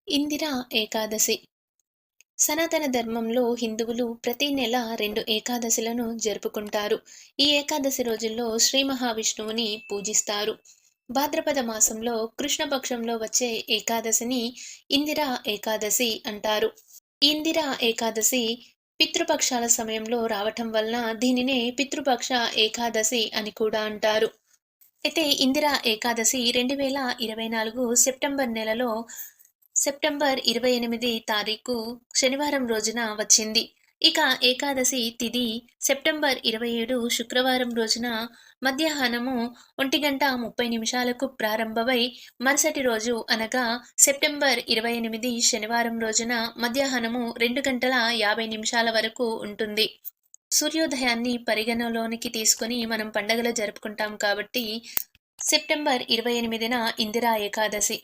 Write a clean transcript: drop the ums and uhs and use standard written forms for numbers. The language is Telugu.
ఇందిరా ఏకాదశి. సనాతన ధర్మంలో హిందువులు ప్రతి నెల 2 ఏకాదశులను జరుపుకుంటారు. ఈ ఏకాదశి రోజుల్లో శ్రీ మహావిష్ణువుని పూజిస్తారు. భాద్రపద మాసంలో కృష్ణపక్షంలో వచ్చే ఏకాదశిని ఇందిరా ఏకాదశి అంటారు. ఈ ఇందిరా ఏకాదశి పితృపక్షాల సమయంలో రావటం వలన దీనినే పితృపక్ష ఏకాదశి అని కూడా అంటారు. అయితే ఇందిరా ఏకాదశి 2024 సెప్టెంబర్ నెలలో సెప్టెంబర్ 28 తారీఖు శనివారం రోజున వచ్చింది. ఇక ఏకాదశి తిథి సెప్టెంబర్ 27 శుక్రవారం రోజున మధ్యాహ్నము 1:30 ప్రారంభమై మరుసటి రోజు అనగా సెప్టెంబర్ 28 శనివారం రోజున మధ్యాహ్నము 2:50 వరకు ఉంటుంది. సూర్యోదయాన్ని పరిగణలోనికి తీసుకొని మనం పండగలు జరుపుకుంటాం కాబట్టి సెప్టెంబర్ 28న ఇందిరా ఏకాదశి.